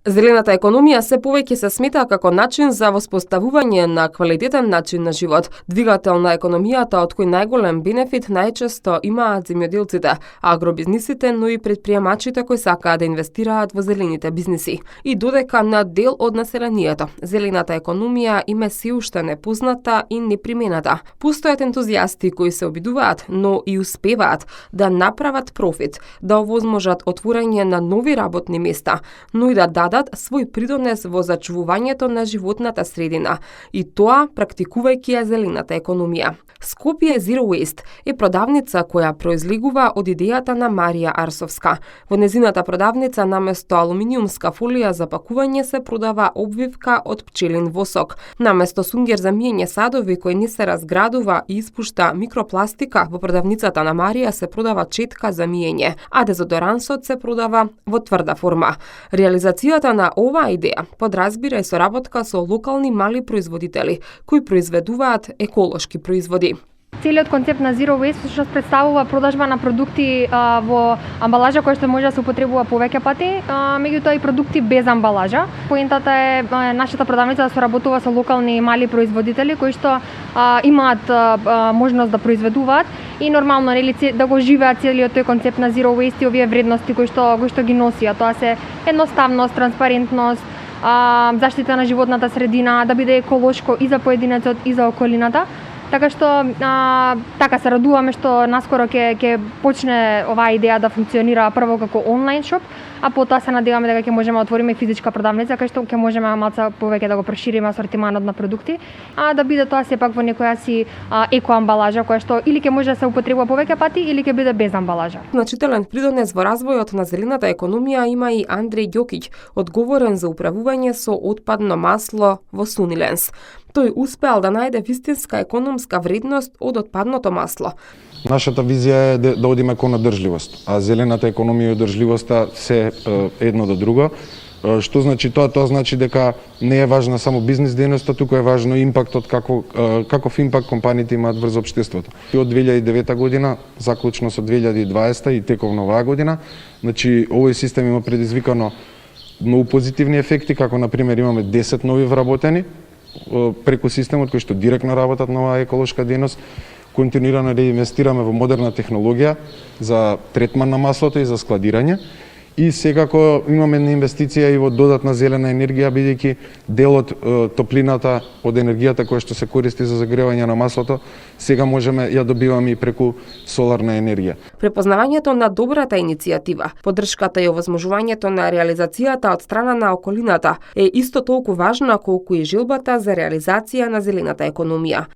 Зелената економија се повеќе се смета како начин за воспоставување на квалитетен начин на живот. Двигател на економијата од кој најголем бенефит најчесто имаат земјоделците, агробизнисите, но и предприемачите кои сакаат да инвестираат во зелените бизниси. И додека на дел од населението, зелената економија им е се уште непозната и непримената. Постојат ентузијасти кои се обидуваат, но и успеваат да направат профит, да овозможат отворање на нови работни места, но и да дадат свој придонес во зачувувањето на животната средина, и тоа практикувајќи ја зелената економија. Скопје Zero Waste е продавница која произлегува од идејата на Марија Арсовска. Во незината продавница наместо алуминиумска фолија за пакување се продава обвивка од пчелин восок. Наместо сунгер за миење садови кој не се разградува и испушта микропластика, во продавницата на Марија се продава четка за миење, а дезодорансот се продава во тврда форма. Реализацијата на оваа идеја подразбира и соработка со локални мали производители кои произведуваат еколошки производи. Целиот концепт на Zero Waste што представува продажба на продукти во амбалажа која што може да се употребува повеќе пати, меѓутоа и продукти без амбалажа. Поентата е нашата продавница да соработува со локални мали производители кои што имаат можност да произведуваат и нормално да го живеат целиот тој концепт на Zero Waste и овие вредности кои што ги носија. Тоа се едноставност, транспарентност, заштита на животната средина, да биде еколошко и за поединецот и за околината. Така што така се радуваме што наскоро ќе почне оваа идеја да функционира прво како онлайн шоп, а потоа се надеваме дека ќе можеме да отвориме физичка продавница кај што ќе можеме малку повеќе да го прошириме асортиманот на продукти, а да биде тоа сепак во некоја си еко амбалажа која што или ќе може да се употребува повеќе пати или ќе биде без амбалажа. Значителен придонес во развојот на зелената економија има и Андреј Ѓокиќ, одговорен за управување со отпадно масло во Суниленс. Тој успеал да најде вистинска економска вредност од отпадното масло. Нашата визија е да одиме кон одржливост, а зелената економија и одржливоста се едно до друго. Што значи тоа? Тоа значи дека не е важна само бизнис дејноста, туку е важно импактот каков импакт компаниите имаат врз општеството. И од 2009 година, заклучно со 2020 и тековно оваа година, значи овој систем има предизвикано многу позитивни ефекти, како на пример имаме 10 нови вработени преку системот кои што директно работат на оваа еколошка дејност. Континуирано да инвестираме во модерна технологија за третман на маслото и за складирање. И секако имаме една инвестиција и во додатна зелена енергија, бидејќи дел од топлината од енергијата која што се користи за загревање на маслото, сега можеме ја добиваме и преку соларна енергија. Препознавањето на добрата иницијатива, поддршката и овозможувањето на реализацијата од страна на околината е исто толку важна колку и желбата за реализација на зелената економија.